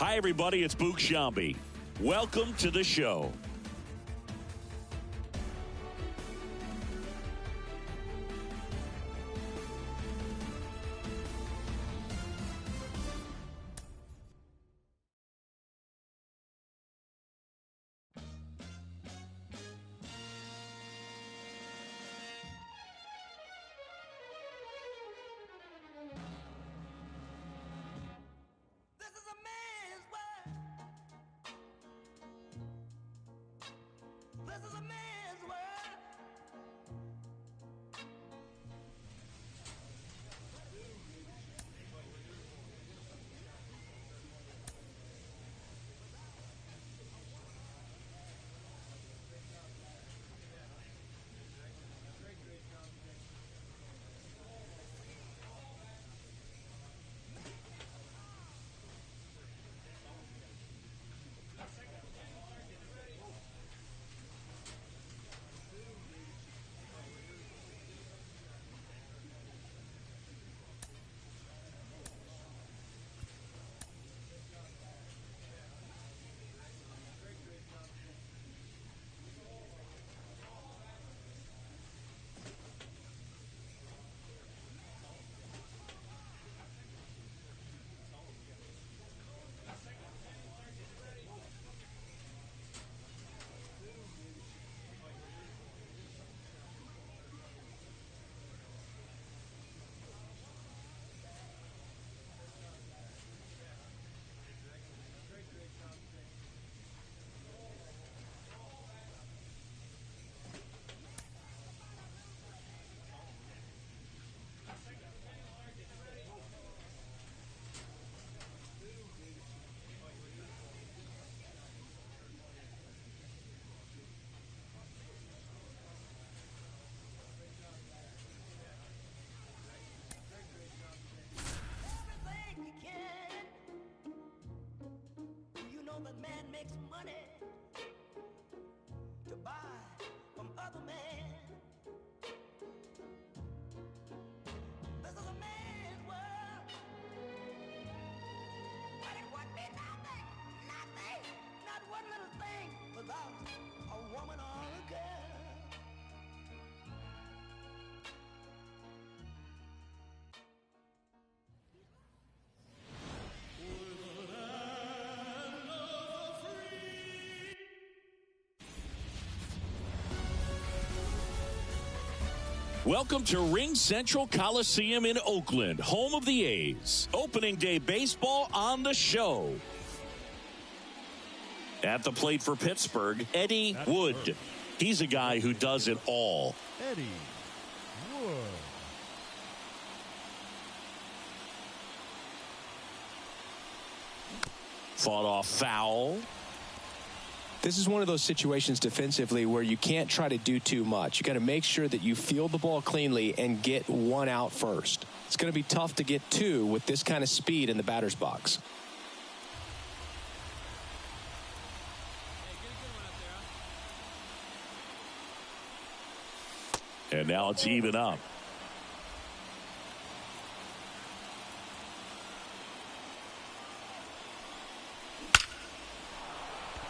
Hi, everybody. It's Boog Shambi. Welcome to the show. That man makes money to buy from other men. This is a man's world, but it would be nothing, not one little thing without a woman or a girl. Welcome to Ring Central Coliseum in Oakland, home of the A's. Opening day baseball on the show. At the plate for Pittsburgh, Eddie Wood. He's a guy who does it all. Eddie Wood. Fought off foul. This is one of those situations defensively where you can't try to do too much. You got to make sure that you field the ball cleanly and get one out first. It's going to be tough to get two with this kind of speed in the batter's box. And now it's even up.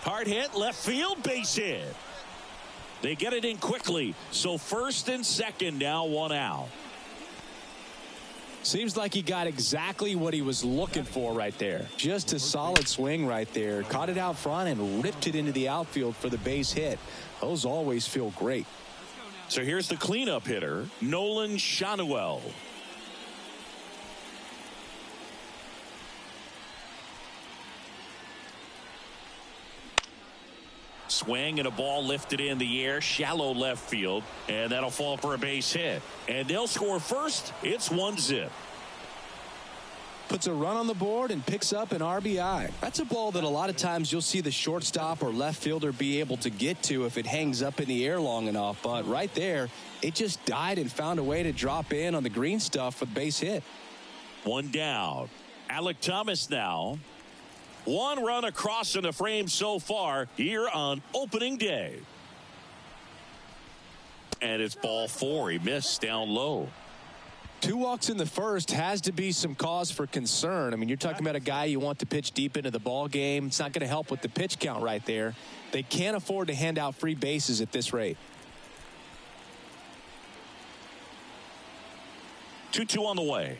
Hard hit, left field, base hit. They get it in quickly. So first and second, now one out. Seems like he got exactly what he was looking for right there. Just a solid swing right there. Caught it out front and ripped it into the outfield for the base hit. Those always feel great. So here's the cleanup hitter, Nolan Shanuel. Swing and a ball lifted in the air, shallow left field, and that'll fall for a base hit. And they'll score first. It's 1-0. Puts a run on the board and picks up an RBI. That's a ball that a lot of times you'll see the shortstop or left fielder be able to get to if it hangs up in the air long enough. But right there, it just died and found a way to drop in on the green stuff with base hit. One down. Alec Thomas now. One run across in the frame so far here on opening day. And it's ball four. He missed down low. 2 walks in the first has to be some cause for concern. I mean, you're talking about a guy you want to pitch deep into the ball game. It's not going to help with the pitch count right there. They can't afford to hand out free bases at this rate. 2-2 on the way.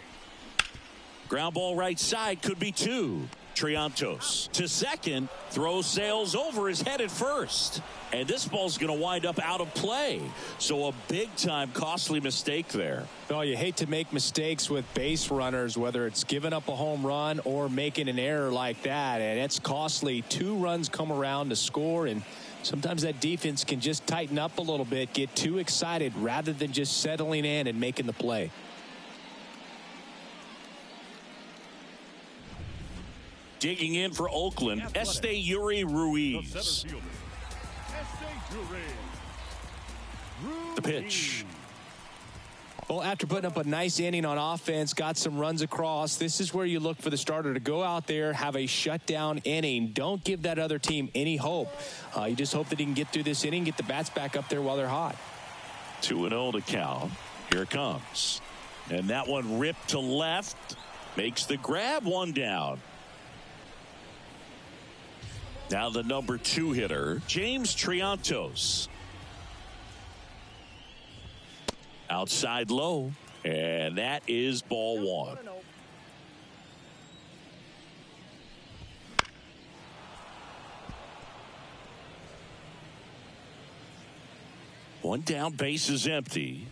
Ground ball right side, could be 2. Triantos to second, throw sails over his head at first. And this ball's going to wind up out of play. So a big-time costly mistake there. Oh, you hate to make mistakes with base runners, whether it's giving up a home run or making an error like that. And it's costly. 2 runs come around to score, and sometimes that defense can just tighten up a little bit, get too excited rather than just settling in and making the play. Digging in for Oakland, Esteury Ruiz. The pitch. Well, after putting up a nice inning on offense, got some runs across, this is where you look for the starter to go out there, have a shutdown inning. Don't give that other team any hope. You just hope that he can get through this inning, get the bats back up there while they're hot. 2-0 to count. Here it comes. And that one ripped to left. Makes the grab, 1 down. Now the number 2 hitter, James Triantos. Outside low, and that is ball 1. One down, base is empty.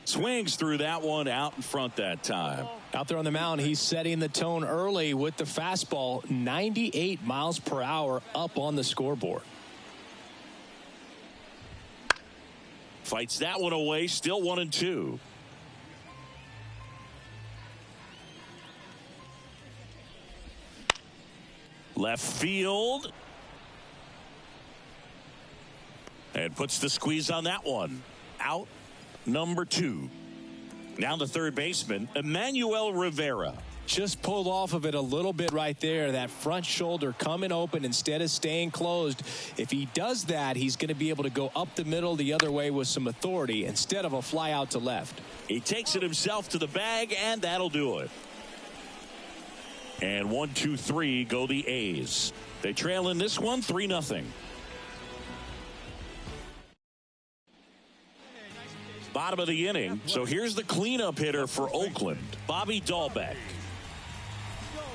Swings through that one, out in front that time. Out there on the mound, he's setting the tone early with the fastball, 98 miles per hour up on the scoreboard. Fights that one away, still 1-2. Left field. And puts the squeeze on that one. Out. Number 2. Now the third baseman, Emmanuel Rivera. Just pulled off of it a little bit right there. That front shoulder coming open instead of staying closed. If he does that, he's going to be able to go up the middle the other way with some authority instead of a fly out to left. He takes it himself to the bag, and that'll do it. And 1-2-3 go the A's. They trail in this one 3-0. Bottom of the inning. So here's the cleanup hitter for Oakland, Bobby Dahlbeck.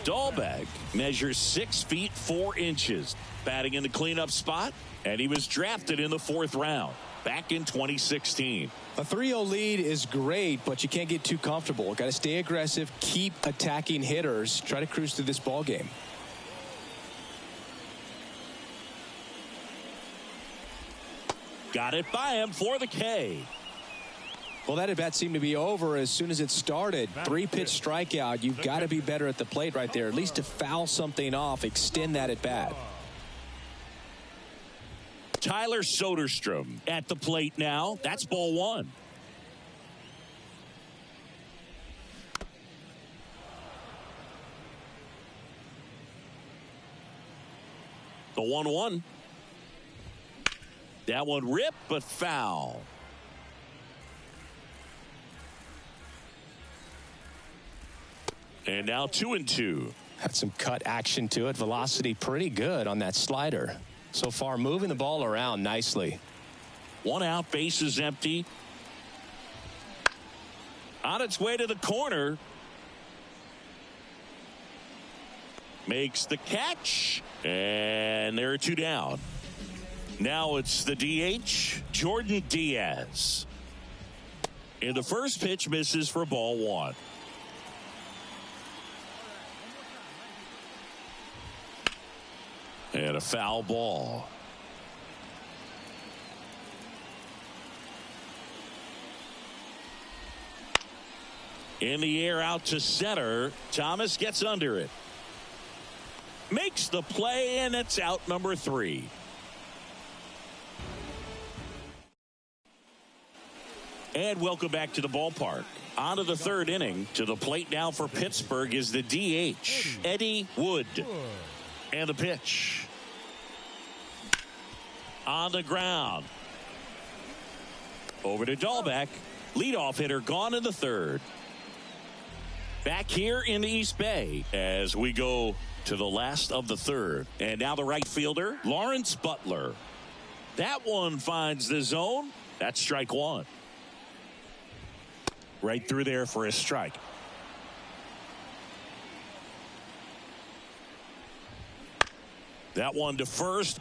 Dahlbeck measures 6 feet 4 inches, batting in the cleanup spot, and he was drafted in the 4th round back in 2016. A 3-0 lead is great, but you can't get too comfortable. Got to stay aggressive, keep attacking hitters, try to cruise through this ball game. Got it by him for the K. Well, that at-bat seemed to be over as soon as it started. 3-pitch strikeout. You've got to be better at the plate right there, at least to foul something off, extend that at-bat. Tyler Soderstrom at the plate now. That's ball 1. The 1-1. That one ripped, but foul. And now 2-2. Had some cut action to it. Velocity pretty good on that slider. So far, moving the ball around nicely. 1 out, base is empty. On its way to the corner. Makes the catch. And there are 2 down. Now it's the DH, Jordan Diaz. And the first pitch misses for ball 1. And a foul ball. In the air out to center. Thomas gets under it. Makes the play, and it's out number 3. And welcome back to the ballpark. On to the 3rd inning. To the plate now for Pittsburgh is the DH, Eddie Wood. And the pitch. On the ground. Over to Dahlbeck. Leadoff hitter gone in the 3rd. Back here in the East Bay as we go to the last of the third. And now the right fielder, Lawrence Butler. That one finds the zone. That's strike one. Right through there for a strike. That one to first.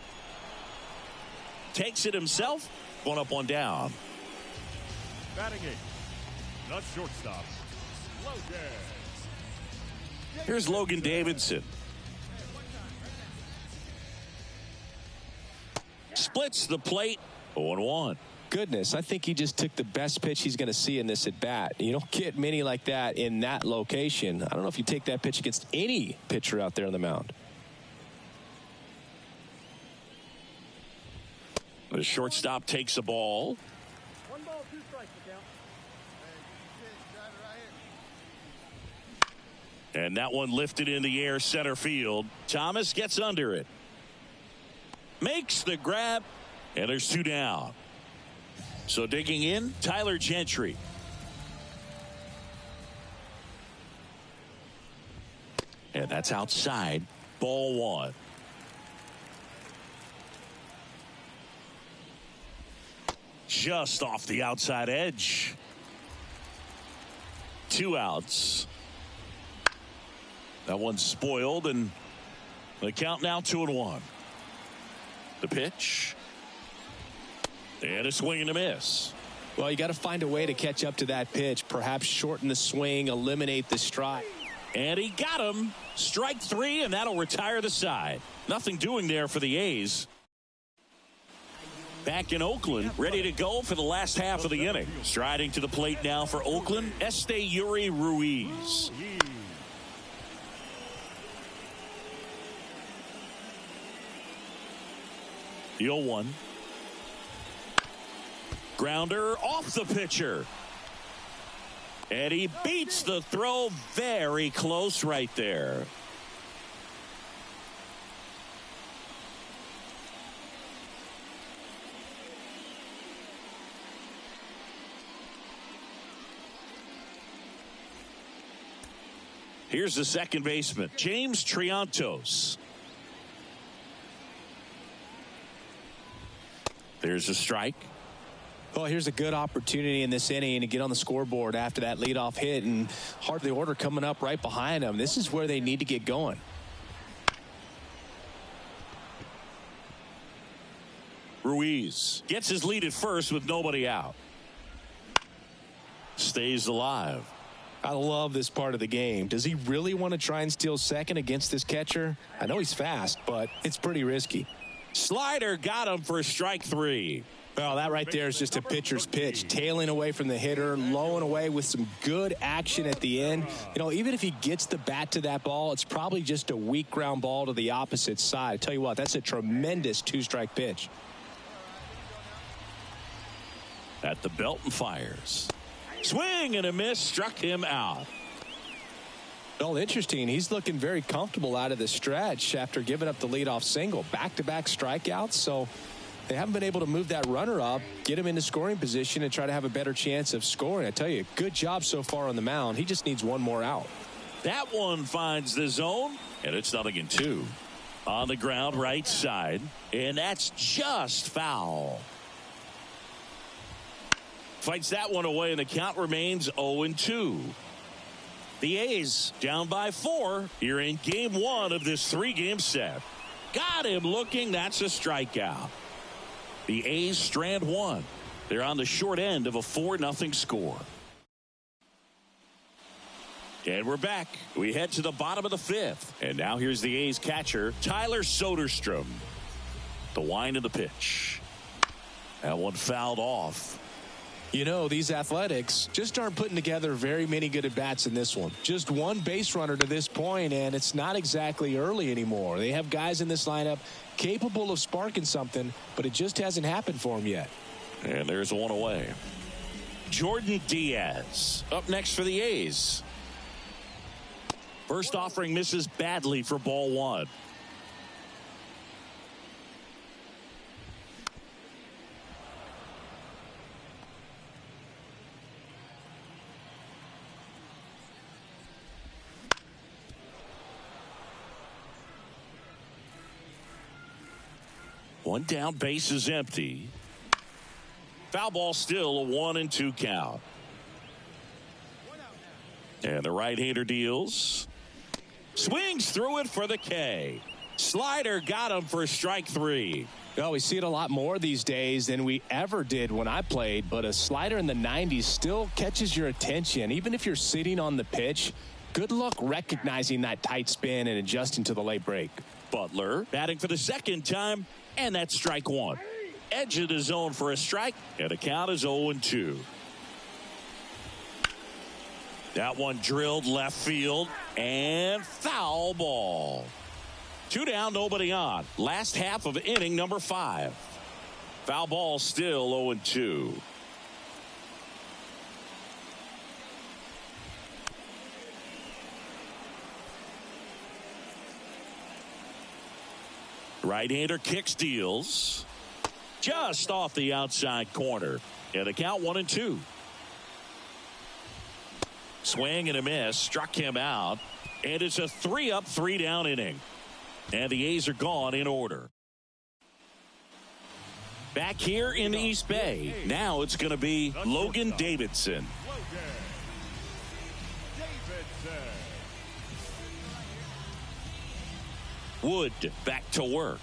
Takes it himself. One up, one down. Batting eight, the shortstop, Logan. Here's Logan Davidson. Splits the plate. 0-1. Goodness, I think he just took the best pitch he's going to see in this at bat. You don't get many like that in that location. I don't know if you take that pitch against any pitcher out there on the mound. The shortstop takes a ball. 1 ball, 2 strikes, the count. And that one lifted in the air center field. Thomas gets under it. Makes the grab. And there's 2 down. So digging in, Tyler Gentry. And that's outside. Ball 1. Just off the outside edge. 2 outs. That one's spoiled, and the count now 2-1. The pitch. And a swing and a miss. Well, you got to find a way to catch up to that pitch. Perhaps shorten the swing, eliminate the strike. And he got him. Strike 3, and that'll retire the side. Nothing doing there for the A's. Back in Oakland, ready to go for the last half of the inning. Striding to the plate now for Oakland, Esteury Ruiz. The 0-1. Grounder off the pitcher. And he beats the throw very close right there. Here's the second baseman, James Triantos. There's a strike. Well, here's a good opportunity in this inning to get on the scoreboard after that leadoff hit, and heart of the order coming up right behind them. This is where they need to get going. Ruiz gets his lead at first with nobody out. Stays alive. I love this part of the game. Does he really want to try and steal second against this catcher? I know he's fast, but it's pretty risky. Slider got him for strike 3. Well, that right there is just a pitcher's pitch, tailing away from the hitter, lowing away with some good action at the end. You know, even if he gets the bat to that ball, it's probably just a weak ground ball to the opposite side. I tell you what, that's a tremendous 2-strike pitch. At the belt and fires. Swing and a miss, struck him out. Well, interesting. He's looking very comfortable out of the stretch after giving up the leadoff single. Back-to-back strikeouts, so they haven't been able to move that runner up, get him into scoring position, and try to have a better chance of scoring. I tell you, good job so far on the mound. He just needs one more out. That one finds the zone, and it's 0-2. On the ground, right side, and that's just foul. Fights that one away, and the count remains 0-2. The A's down by 4 here in game 1 of this 3-game set. Got him looking. That's a strikeout. The A's strand 1. They're on the short end of a 4-0 score. And we're back. We head to the bottom of the 5th. And now here's the A's catcher, Tyler Soderstrom. The wind of the pitch. That one fouled off. You know, these Athletics just aren't putting together very many good at-bats in this one. Just one base runner to this point, and it's not exactly early anymore. They have guys in this lineup capable of sparking something, but it just hasn't happened for them yet. And there's one away. Jordan Diaz up next for the A's. First offering misses badly for ball 1. One down, base is empty. Foul ball, still a 1-2 count. And the right-hander deals. Swings through it for the K. Slider got him for strike 3. Well, we see it a lot more these days than we ever did when I played, but a slider in the 90s still catches your attention. Even if you're sitting on the pitch, good luck recognizing that tight spin and adjusting to the late break. Butler batting for the second time, and that's strike 1. Edge of the zone for a strike, and the count is 0-2. That one drilled left field, and foul ball. 2 down, nobody on. Last half of inning number 5. Foul ball, still 0-2. Right-hander kicks, deals. Just off the outside corner. And the count 1-2. Swing and a miss. Struck him out. And it's a 3-up, 3-down inning. And the A's are gone in order. Back here in East Bay. Now it's going to be Logan Davidson. Wood back to work.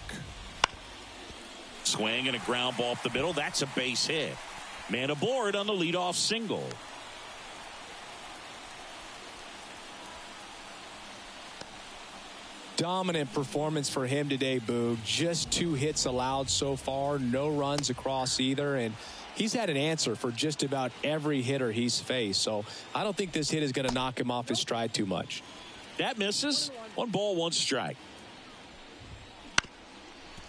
Swing and a ground ball up the middle. That's a base hit. Man aboard on the leadoff single. Dominant performance for him today, Boog. Just 2 hits allowed so far. No runs across either. And he's had an answer for just about every hitter he's faced. So I don't think this hit is going to knock him off his stride too much. That misses. 1 ball, 1 strike.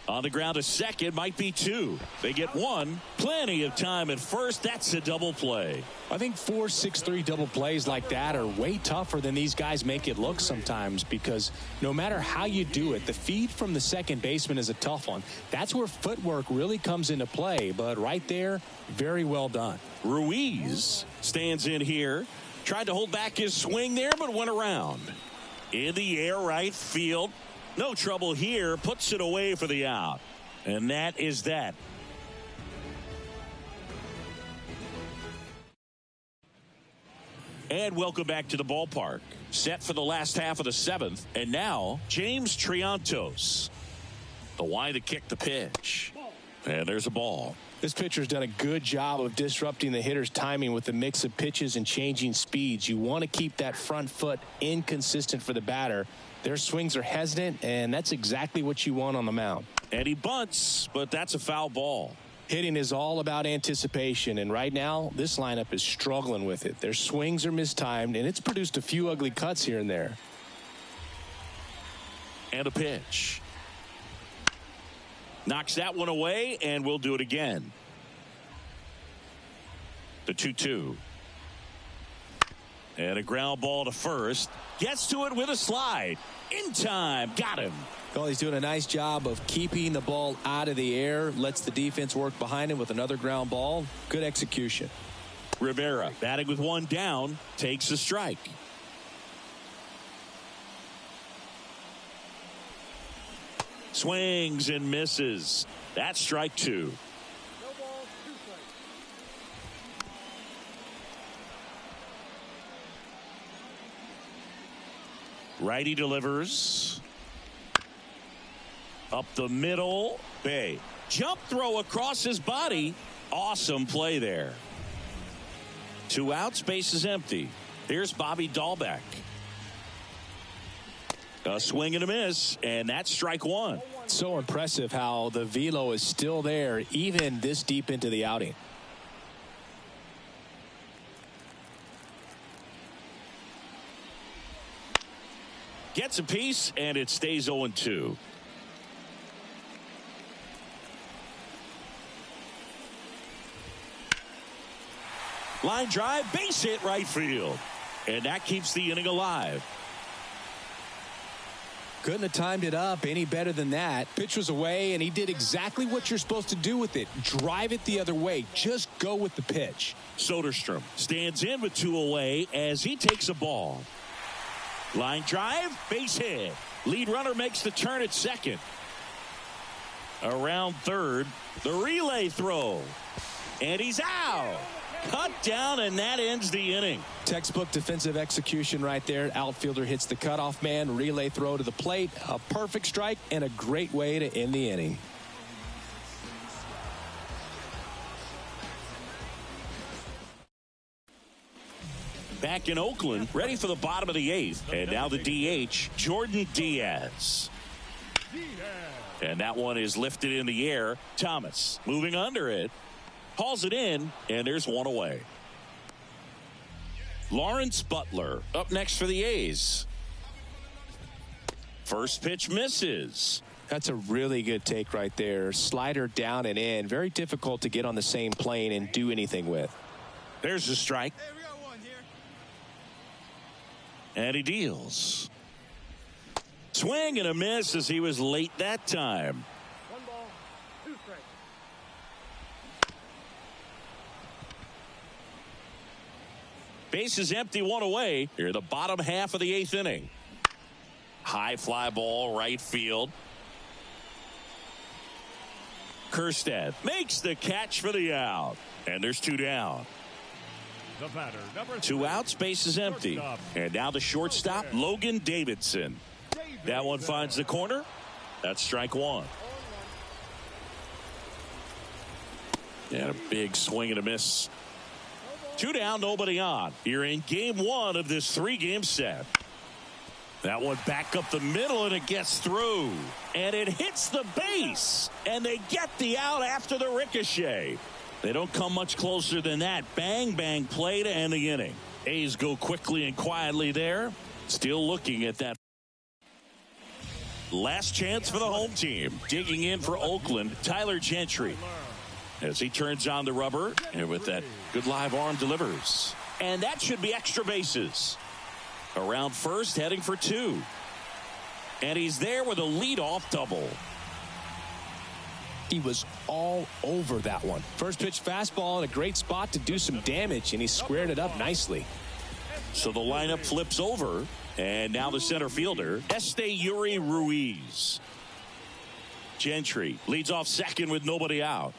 On the ground, a second, might be 2. They get 1. Plenty of time at first. That's a double play. I think 4-6-3 double plays like that are way tougher than these guys make it look sometimes, because no matter how you do it, the feed from the second baseman is a tough one. That's where footwork really comes into play. But right there, very well done. Ruiz stands in here. Tried to hold back his swing there, but went around. In the air, right field. No trouble here. Puts it away for the out. And that is that. And welcome back to the ballpark. Set for the last half of the 7th. And now, James Triantos. The wide to kick the pitch. And there's a ball. This pitcher's done a good job of disrupting the hitter's timing with the mix of pitches and changing speeds. You want to keep that front foot inconsistent for the batter. Their swings are hesitant, and that's exactly what you want on the mound. And he bunts, but that's a foul ball. Hitting is all about anticipation, and right now, this lineup is struggling with it. Their swings are mistimed, and it's produced a few ugly cuts here and there. And a pitch. Knocks that one away, and we'll do it again. The 2-2. And a ground ball to first. Gets to it with a slide. In time. Got him. Well, he's doing a nice job of keeping the ball out of the air. Lets the defense work behind him with another ground ball. Good execution. Rivera batting with 1 down. Takes a strike. Swings and misses. That's strike 2. Righty delivers. Up the middle. Bay. Jump throw across his body. Awesome play there. 2 outs. Base is empty. Here's Bobby Dahlbeck. A swing and a miss, and that's strike 1. So impressive how the velo is still there even this deep into the outing. Gets a piece, and it stays 0-2. Line drive, base hit right field. And that keeps the inning alive. Couldn't have timed it up any better than that. Pitch was away, and he did exactly what you're supposed to do with it. Drive it the other way. Just go with the pitch. Soderstrom stands in with 2 away as he takes a ball. Line drive, base hit. Lead runner makes the turn at second. Around third, the relay throw. And he's out. Cut down, and that ends the inning. Textbook defensive execution right there. Outfielder hits the cutoff man. Relay throw to the plate. A perfect strike and a great way to end the inning. Back in Oakland, ready for the bottom of the eighth. And now the DH, Jordan Diaz. And that one is lifted in the air. Thomas moving under it. Hauls it in, and there's one away. Lawrence Butler up next for the A's. First pitch misses. That's a really good take right there. Slider down and in. Very difficult to get on the same plane and do anything with. There's a strike. And he deals. Swing and a miss as he was late that time. 1 ball, 2 strikes. Base is empty, one away. Here, the bottom half of the eighth inning. High fly ball, right field. Kerstad makes the catch for the out. And there's 2 down. The batter, number 2 3. outs, base is empty. Shortstop. And now the shortstop, Logan Davidson. That one finds the corner. That's strike 1. And a big swing and a miss. 2 down, nobody on. You're in game 1 of this 3-game set. That one back up the middle, and it gets through. And it hits the base. And they get the out after the ricochet. They don't come much closer than that. Bang, bang play to end the inning. A's go quickly and quietly there. Still looking at that. Last chance for the home team. Digging in for Oakland, Tyler Gentry. As he turns on the rubber, and with that good live arm delivers. And that should be extra bases. Around first, heading for 2. And he's there with a leadoff double. He was all over that one. First pitch fastball in a great spot to do some damage, and he squared it up nicely. So the lineup flips over, and now the center fielder, Yuri Ruiz. Gentry leads off second with nobody out.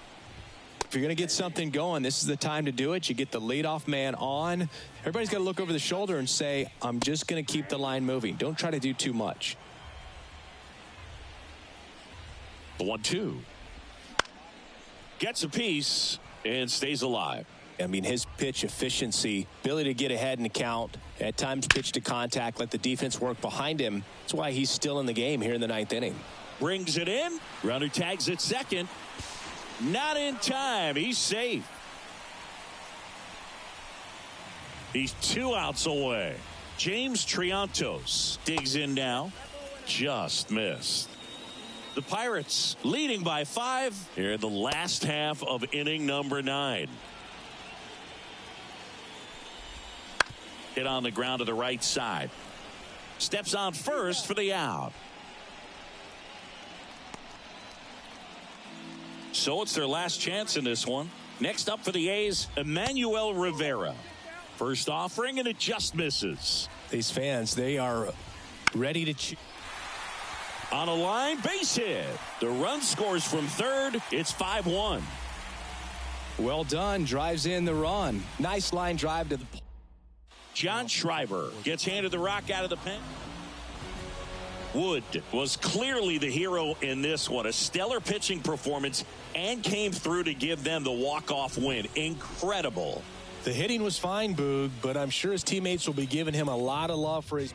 If you're going to get something going, this is the time to do it. You get the leadoff man on. Everybody's got to look over the shoulder and say, I'm just going to keep the line moving. Don't try to do too much. The 1-2. Gets a piece and stays alive. I mean, his pitch efficiency, ability to get ahead in the count, at times pitch to contact, let the defense work behind him. That's why he's still in the game here in the 9th inning. Brings it in. Runner tags at second. Not in time. He's safe. He's 2 outs away. James Triantos digs in now. Just missed. The Pirates leading by 5 here in the last half of inning number 9. Hit on the ground to the right side. Steps on first for the out. So it's their last chance in this one. Next up for the A's, Emmanuel Rivera. First offering, and it just misses. These fans, they are ready to cheer. On a line, base hit. The run scores from third. It's 5-1. Well done. Drives in the run. Nice line drive to the. John Schreiber gets handed the rock out of the pen. Wood was clearly the hero in this one. A stellar pitching performance and came through to give them the walk-off win. Incredible. The hitting was fine, Boog, but I'm sure his teammates will be giving him a lot of love for his.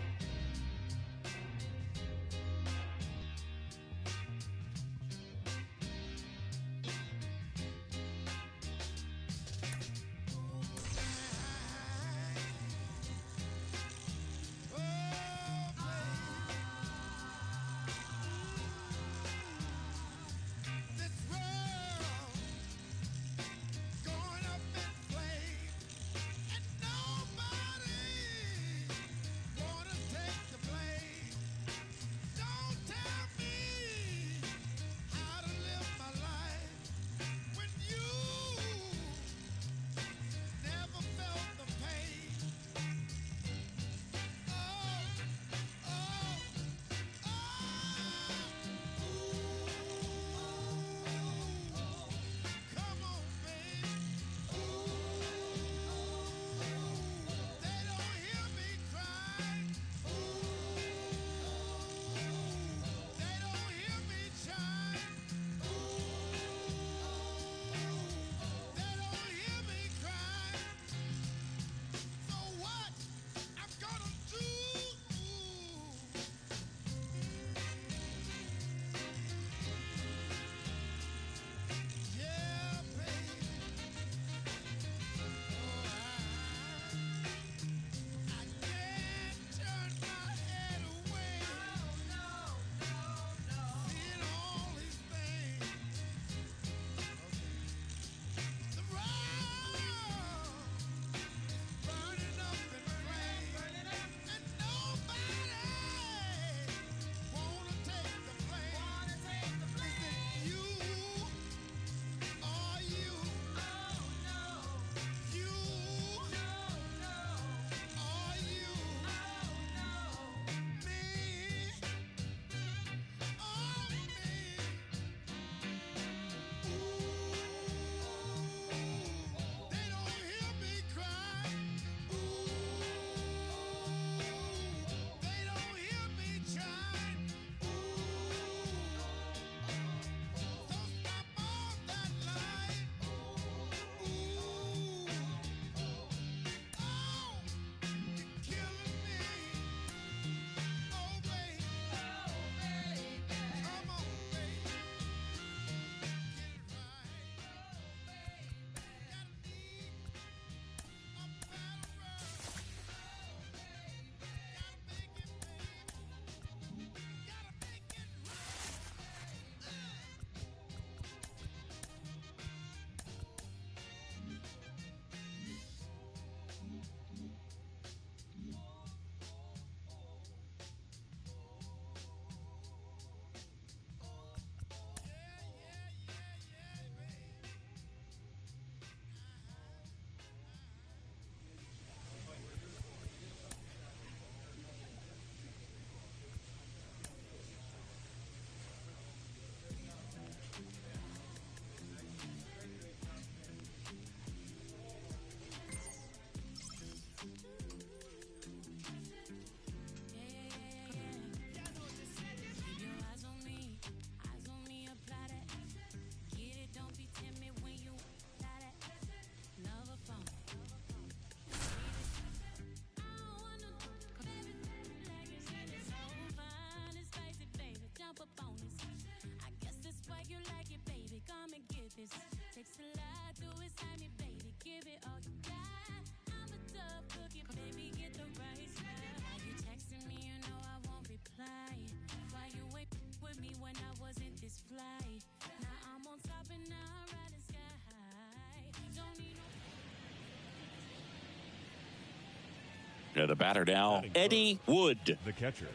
And the batter now, Eddie Wood. The catcher,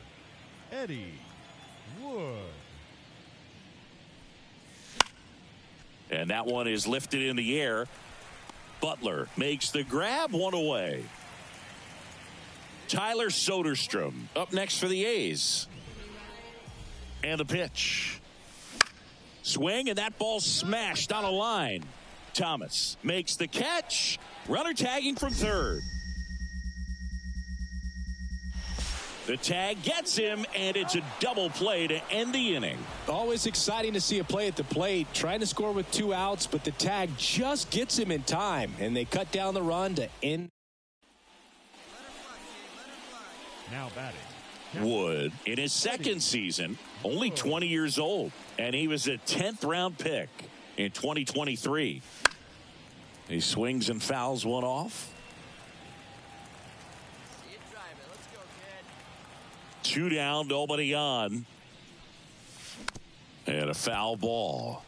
Eddie Wood. And that one is lifted in the air. Butler makes the grab, one away. Tyler Soderstrom up next for the A's. And the pitch. Swing, and that ball smashed on a line. Thomas makes the catch. Runner tagging from third. The tag gets him, and it's a double play to end the inning. Always exciting to see a play at the plate. Trying to score with 2 outs, but the tag just gets him in time, and they cut down the run to end. Now batting, Wood in his second season, only 20 years old, and he was a 10th round pick in 2023. He swings and fouls one off. 2 down, nobody on. And a foul ball.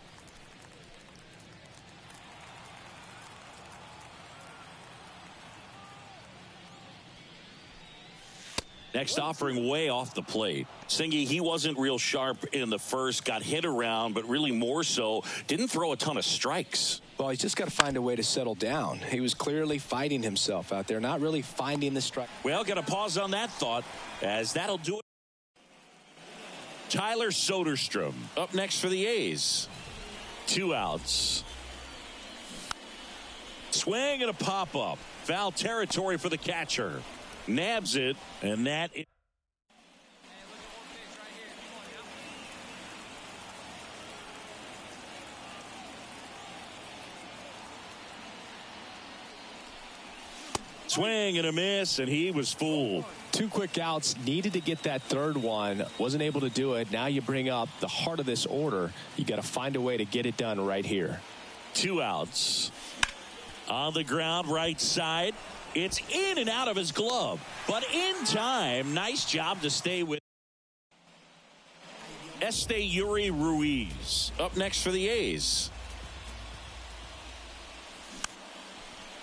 Next offering way off the plate. Singy, he wasn't real sharp in the first, got hit around, but really more so, didn't throw a ton of strikes. Well, he's just got to find a way to settle down. He was clearly fighting himself out there, not really finding the strike. Well, got to pause on that thought, as that'll do it. Tyler Soderstrom up next for the A's. 2 outs. Swing and a pop-up. Foul territory for the catcher. Nabs it, and that is... Swing and a miss, and he was fooled. 2 quick outs, needed to get that third one, wasn't able to do it. Now you bring up the heart of this order. You got to find a way to get it done right here. 2 outs. On the ground, right side. It's in and out of his glove, but in time. Nice job to stay with. Yuri Ruiz up next for the A's.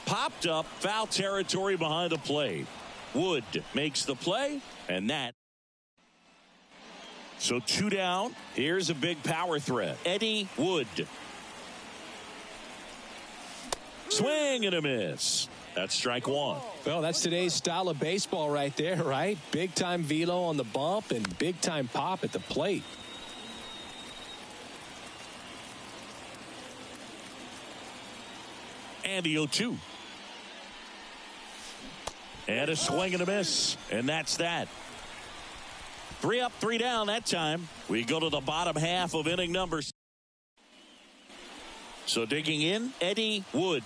Popped up, foul territory behind the plate. Wood makes the play, and that. So 2 down. Here's a big power threat. Eddie Wood. Swing and a miss. That's strike 1. Well, that's today's style of baseball right there, right? Big time velo on the bump and big time pop at the plate. And the 0-2. And a swing and a miss. And that's that. 3 up, 3 down that time. We go to the bottom half of inning number. So digging in, Eddie Wood.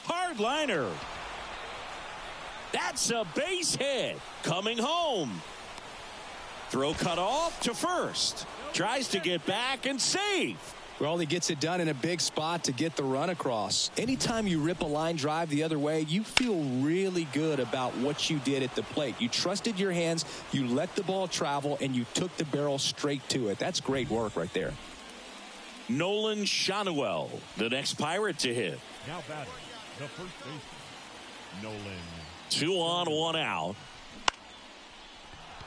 Hard liner. That's a base hit. Coming home. Throw cut off to first. Tries to get back and save. Well, he gets it done in a big spot to get the run across. Anytime you rip a line drive the other way, you feel really good about what you did at the plate. You trusted your hands, you let the ball travel, and you took the barrel straight to it. That's great work right there. Nolan Shanuel, the next Pirate to hit. now batting, the first baseman, Nolan. 2 on, 1 out.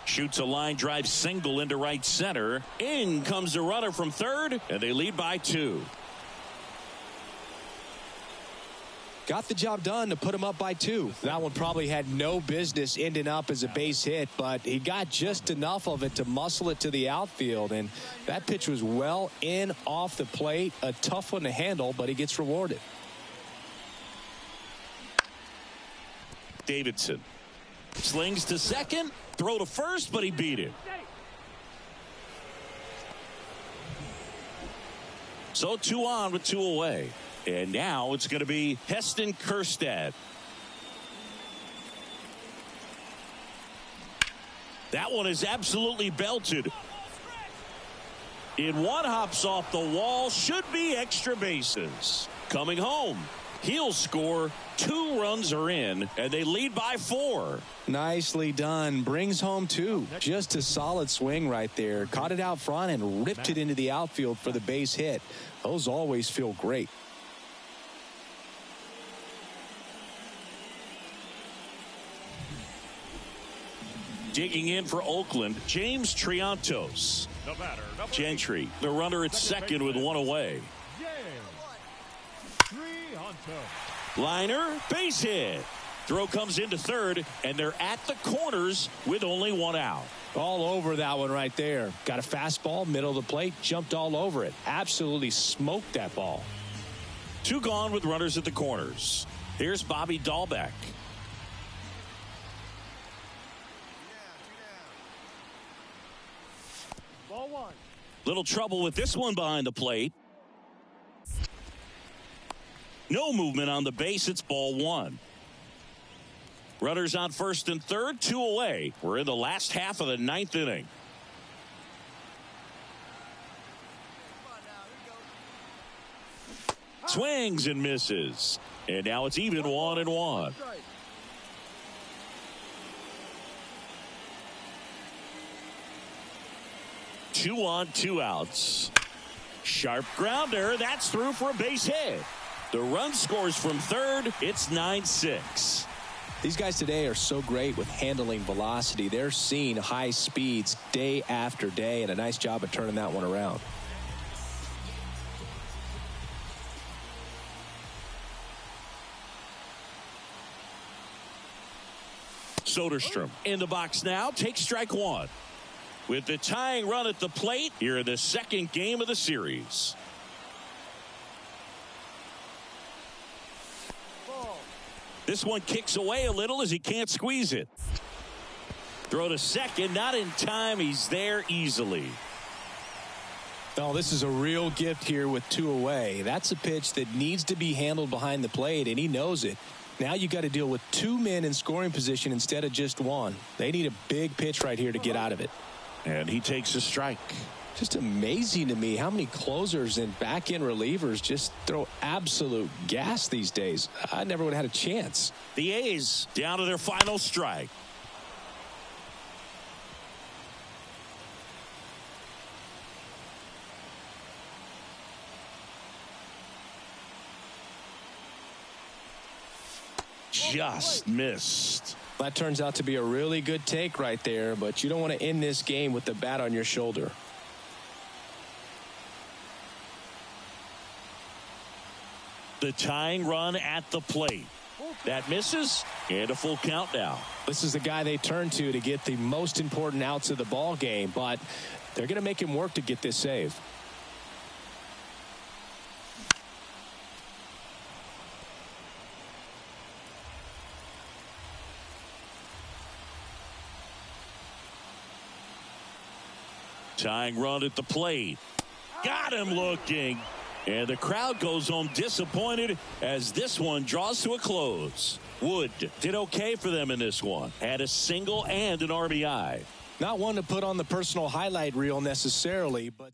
Shoots a line drive single into right center. In comes the runner from third, and they lead by 2. Got the job done to put him up by 2. That one probably had no business ending up as a base hit, but he got just enough of it to muscle it to the outfield, and that pitch was well in off the plate. A tough one to handle, but he gets rewarded. Davidson slings to second, throw to first, but he beat it. So 2 on with 2 away. And now it's going to be Heston Kjerstad. That one is absolutely belted. In one, hops off the wall, should be extra bases. Coming home, He'll score. 2 runs are in, and they lead by 4. Nicely done. Brings home 2. Just a solid swing right there. Caught it out front and ripped it into the outfield for the base hit. Those always feel great. Digging in for Oakland, James Triantos. The batter, number Gentry, the runner at second with 1 away. Liner, base hit. Throw comes into third, and they're at the corners with only 1 out. All over that one right there. Got a fastball, middle of the plate, jumped all over it. Absolutely smoked that ball. 2 gone with runners at the corners. Here's Bobby Dahlbeck. Ball 1. Little trouble with this one behind the plate. No movement on the base. It's ball 1. Runners on first and third, 2 away. We're in the last half of the 9th inning. Swings and misses. And now it's even 1-1. 2 on, 2 outs. Sharp grounder. That's through for a base hit. The run scores from third. It's 9-6. These guys today are so great with handling velocity. They're seeing high speeds day after day, and a nice job of turning that one around. Soderstrom in the box now. Takes strike 1. With the tying run at the plate, here in the second game of the series. This one kicks away a little as he can't squeeze it. Throw to second, not in time. He's there easily. Oh, this is a real gift here with 2 away. That's a pitch that needs to be handled behind the plate, and he knows it. Now you got to deal with 2 men in scoring position instead of just 1. They need a big pitch right here to get out of it. And he takes a strike. Just amazing to me how many closers and back-end relievers just throw absolute gas these days. I never would have had a chance. The A's down to their final strike. Just missed. That turns out to be a really good take right there, but you don't want to end this game with the bat on your shoulder. The tying run at the plate. That misses, and a full count now. This is the guy they turn to get the most important outs of the ball game, but they're going to make him work to get this save. Tying run at the plate. Got him looking. And the crowd goes home disappointed as this one draws to a close. Wood did okay for them in this one. Had a single and an RBI. Not one to put on the personal highlight reel necessarily, but...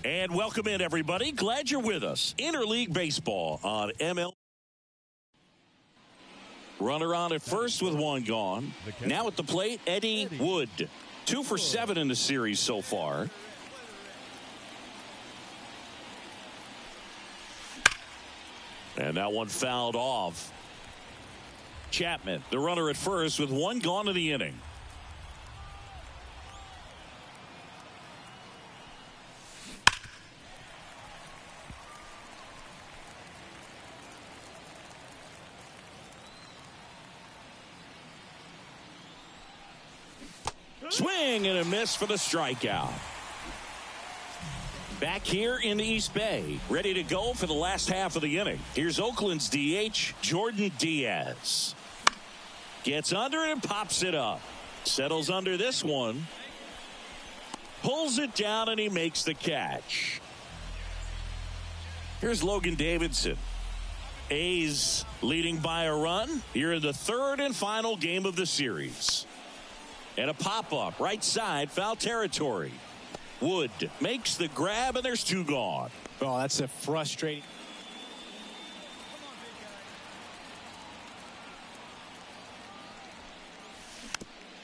And welcome in, everybody. Glad you're with us. Interleague Baseball on ML. Runner on at first with one gone. Now at the plate, Eddie Wood. 2 for 7 in the series so far. And that one fouled off. Chapman, the runner at first with one gone in the inning. Swing and a miss for the strikeout. Back here in the East Bay, ready to go for the last half of the inning. Here's Oakland's DH, Jordan Diaz. Gets under it and pops it up. Settles under this one. Pulls it down and he makes the catch. Here's Logan Davidson. A's leading by a run here in the third and final game of the series. And a pop-up, right side, foul territory. Wood makes the grab, and there's 2 gone. Oh, that's a frustrating.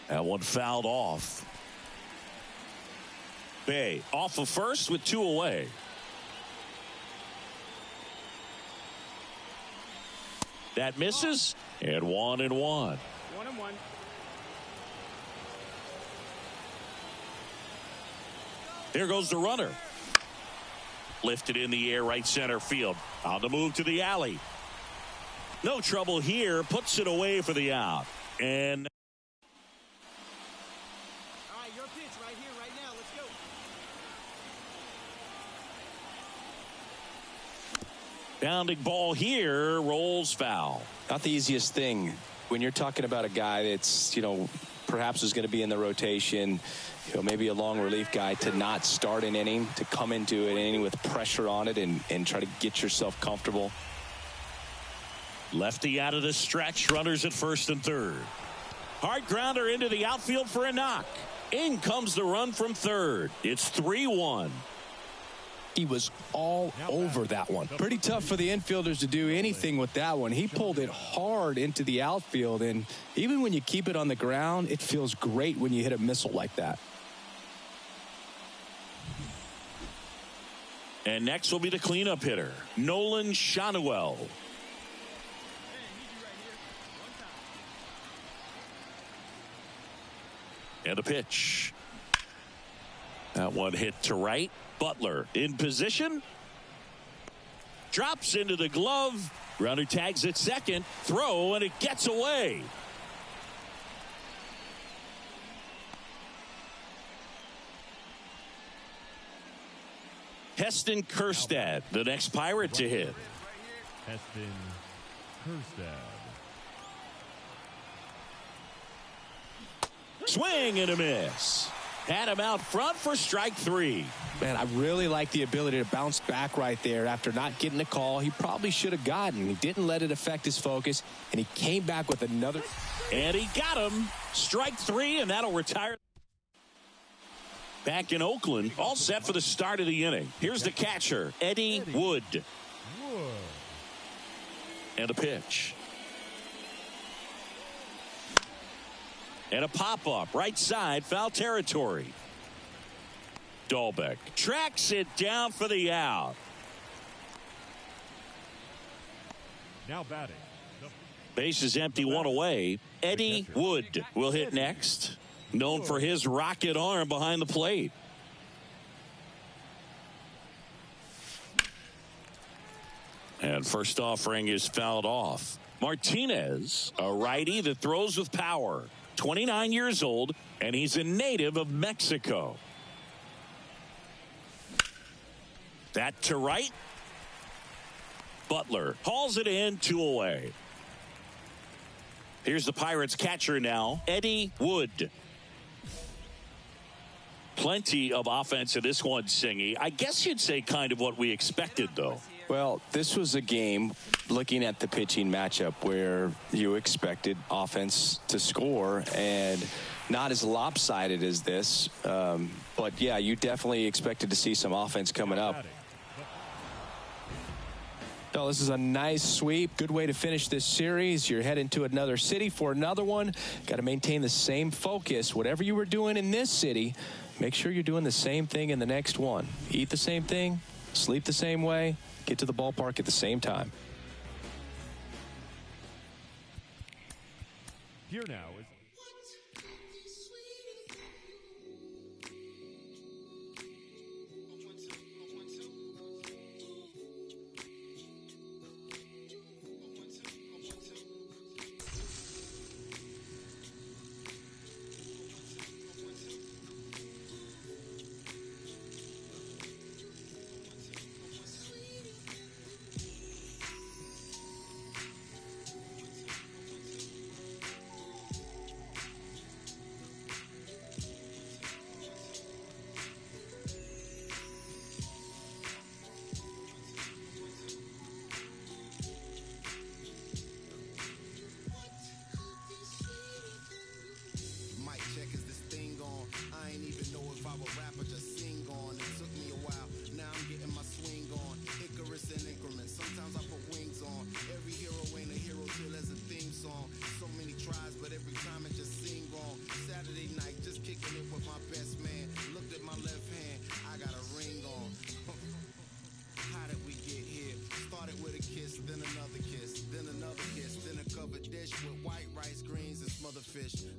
That one fouled off. Bay off of first with 2 away. That misses, and 1-1. 1-1. There goes the runner. Lifted in the air, right center field. On the move to the alley. No trouble here. Puts it away for the out. And All right, your pitch right here, right now. Let's go. bounding ball here. Rolls foul. Not the easiest thing when you're talking about a guy that's, perhaps is going to be in the rotation, maybe a long relief guy, to not start an inning, to come into an inning with pressure on it and try to get yourself comfortable. Lefty out of the stretch. Runners at first and third. Hard grounder into the outfield for a knock. In comes the run from third. It's 3-1. He was all over that one. Pretty tough for the infielders to do anything with that one. He pulled it hard into the outfield, and even when you keep it on the ground, it feels great when you hit a missile like that. And next will be the cleanup hitter, Nolan Shanuel. And a pitch. That one hit to right. Butler in position. Drops into the glove. Runner tags at second. Throw, and it gets away. Heston Kjerstad, the next Pirate to hit. Heston Kjerstad. Swing and a miss. Had him out front for strike 3. Man, I really like the ability to bounce back right there after not getting the call he probably should have gotten. He didn't let it affect his focus, and he came back with another. And he got him. Strike 3, and that'll retire. Back in Oakland, all set for the start of the inning. Here's the catcher, Eddie Wood. And a pitch. And a pop-up, right side, foul territory. Dahlbeck tracks it down for the out. Now batting. Base is empty, 1 away. Eddie Wood will hit next. Known for his rocket arm behind the plate. And first offering is fouled off. Martinez, a righty that throws with power. 29 years old, and he's a native of Mexico. That to right. Butler hauls it in, 2 away. Here's the Pirates catcher now, Eddie Wood. Plenty of offense in this one, Singy. I guess you'd say kind of what we expected, though. Well, this was a game, looking at the pitching matchup, where you expected offense to score, and not as lopsided as this. But, yeah, you definitely expected to see some offense coming up. Well, this is a nice sweep. Good way to finish this series. You're heading to another city for another one. Got to maintain the same focus. Whatever you were doing in this city, make sure you're doing the same thing in the next one. Eat the same thing, sleep the same way, get to the ballpark at the same time. Here now is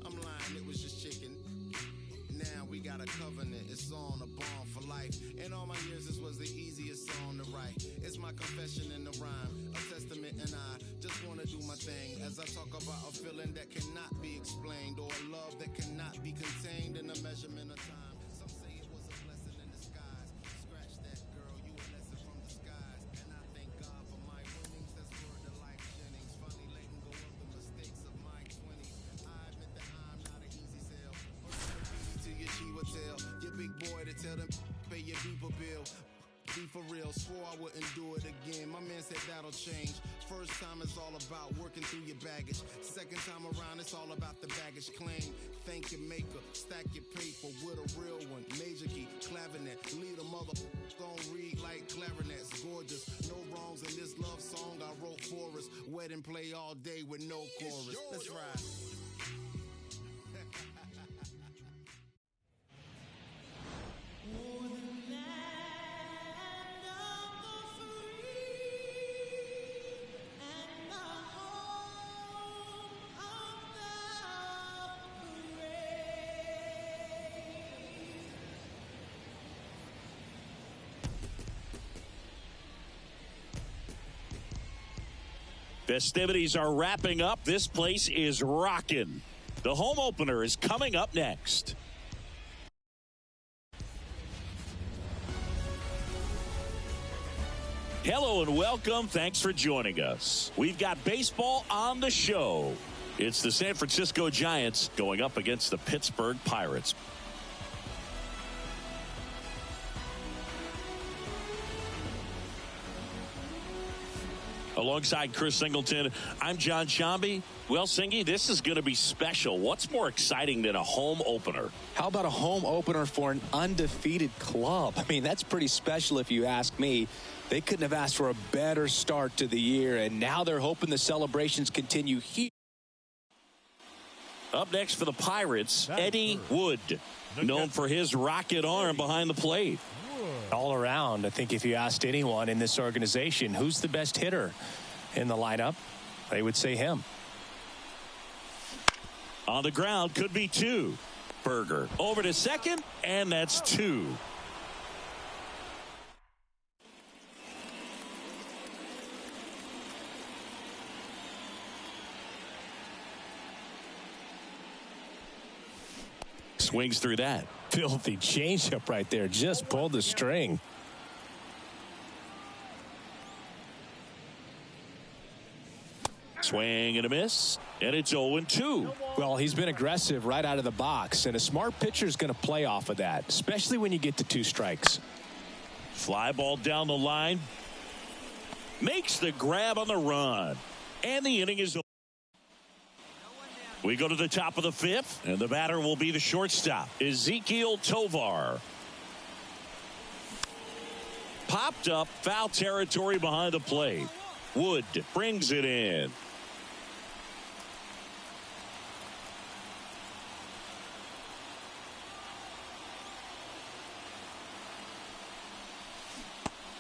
I'm lying, it was just chicken. Now we got a covenant, it's on a bond for life. In all my years, this was the easiest song to write. It's my confession in the rhyme, a testament, and I just wanna do my thing. As I talk about a feeling that cannot be explained, or a love that cannot be contained in a measurement of time. Some say it was a blessing in disguise. Scratch that, girl, you a lesson from the skies. And I thank God for my winnings, that's word to life Jennings. Funny letting go of the mistakes of my 20s. I admit that I'm not an easy sell. To your Chiwa tail, your big boy to tell them pay your beeper bill. Be for real, swore I wouldn't do it again. My man said that'll change. First time is all about working through your baggage. Second time around, it's all about the baggage claim. Thank your maker, stack your paper with a real one. Major key, clavinet, lead a mother gon' read like clarinets. Gorgeous, no wrongs in this love song I wrote for us. Wedding play all day with no chorus. Let's ride. Festivities are wrapping up. This place is rocking. The home opener is coming up next. Hello and welcome. Thanks for joining us. We've got baseball on the show. It's the San Francisco Giants going up against the Pittsburgh Pirates. Alongside Chris Singleton, I'm John Shambi. Well, Singy, this is going to be special. What's more exciting than a home opener? How about a home opener for an undefeated club? I mean, that's pretty special if you ask me. They couldn't have asked for a better start to the year, and now they're hoping the celebrations continue here. Up next for the Pirates, Eddie Wood, known for his rocket arm behind the plate. All around, I think if you asked anyone in this organization who's the best hitter in the lineup, they would say him. On the ground, could be two. Berger over to second, and that's two. Swings through that. Filthy changeup right there. Just pulled the string. Swing and a miss, and it's 0-2. Well, he's been aggressive right out of the box, and a smart pitcher is going to play off of that, especially when you get to two strikes. Fly ball down the line. makes the grab on the run. And the inning is over. We go to the top of the fifth, and the batter will be the shortstop, Ezekiel Tovar. Popped up, foul territory behind the plate. Wood brings it in.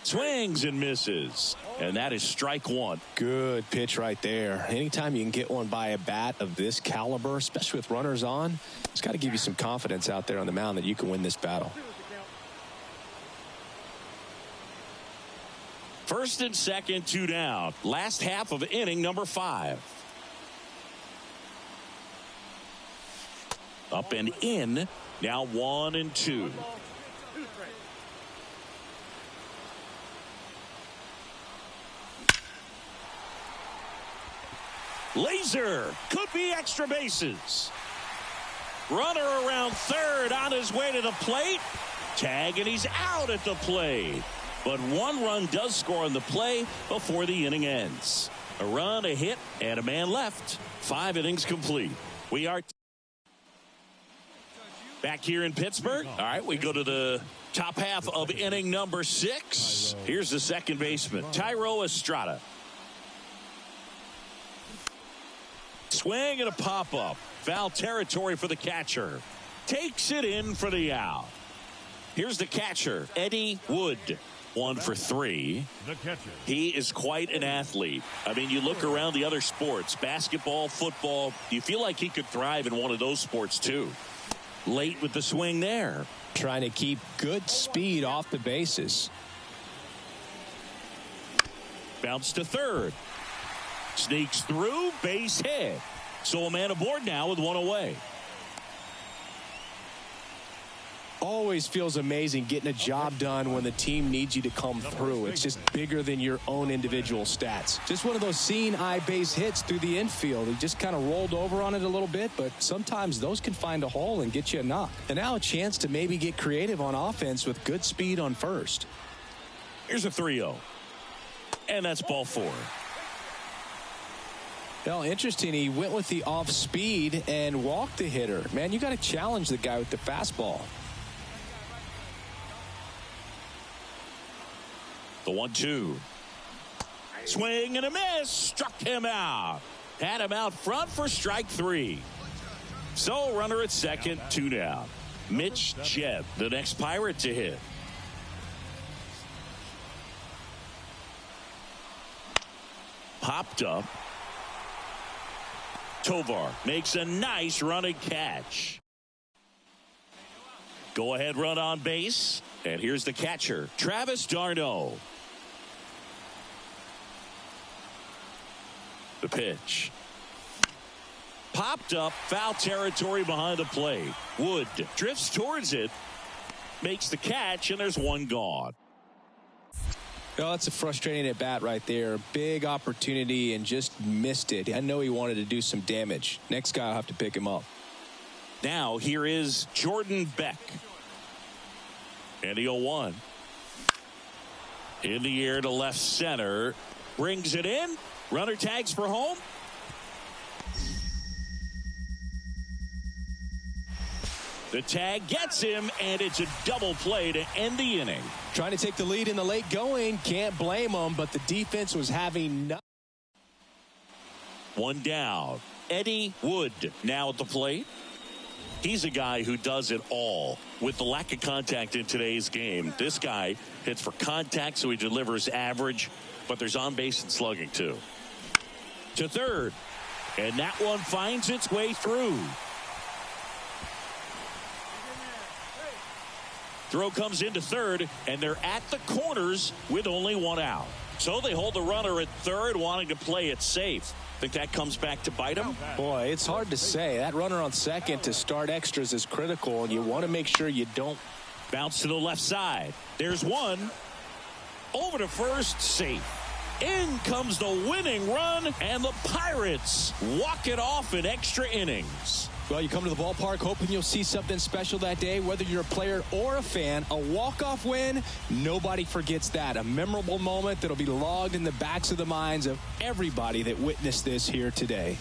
Swings and misses. And that is strike one. Good pitch right there. Anytime you can get one by a bat of this caliber, especially with runners on, it's got to give you some confidence out there on the mound that you can win this battle. First and second, 2 down. Last half of inning number 5. Up and in. Now 1-2. Laser could be extra bases. Runner around third on his way to the plate. Tag, and he's out at the plate. But one run does score on the play before the inning ends. A run, a hit, and a man left. 5 innings complete. We are back here in Pittsburgh. All right, we go to the top half of inning number 6. Here's the second baseman, Tyro Estrada. Swing and a pop-up. Foul territory for the catcher. Takes it in for the out. Here's the catcher, Eddie Wood. 1 for 3. The catcher. He is quite an athlete. I mean, you look around the other sports, basketball, football, you feel like he could thrive in one of those sports too. Late with the swing there. Trying to keep good speed off the bases. Bounce to third. Sneaks through, base hit. So a man aboard now with 1 away. Always feels amazing getting a job done when the team needs you to come through. It's just bigger than your own individual stats. Just one of those seeing eye base hits through the infield. He just kind of rolled over on it a little bit, but sometimes those can find a hole and get you a knock. And now a chance to maybe get creative on offense with good speed on first. Here's a 3-0. And that's ball 4. Well, interesting. He went with the off speed and walked the hitter. Man, you got to challenge the guy with the fastball. The 1-2. Swing and a miss. Struck him out. Had him out front for strike 3. So runner at second, 2 down. Mitch Jebb, the next Pirate to hit. Popped up. Tovar makes a nice running catch. Go ahead run on base. And here's the catcher, Travis d'Arnaud. The pitch. Popped up, foul territory behind the plate. Wood drifts towards it, makes the catch, and there's 1 gone. Oh, that's a frustrating at bat right there. Big opportunity and just missed it. I know he wanted to do some damage. Next guy will have to pick him up. Now here is Jordan Beck. And the 0-1. In the air to left center. Brings it in. Runner tags for home. The tag gets him, and it's a double play to end the inning. Trying to take the lead in the late going. Can't blame him, but the defense was having nothing. 1 down. Eddie Wood now at the plate. He's a guy who does it all. With the lack of contact in today's game, this guy hits for contact, so he delivers average, but there's on base and slugging too. To third, and that one finds its way through. Throw comes into third, and they're at the corners with only 1 out. So they hold the runner at third, wanting to play it safe. Think that comes back to bite him? Boy, it's hard to say. That runner on second to start extras is critical, and you want to make sure you don't. Bounce to the left side. There's 1. Over to first, safe. In comes the winning run, and the Pirates walk it off in extra innings. Well, you come to the ballpark hoping you'll see something special that day. Whether you're a player or a fan, a walk-off win, nobody forgets that. A memorable moment that'll be logged in the backs of the minds of everybody that witnessed this here today.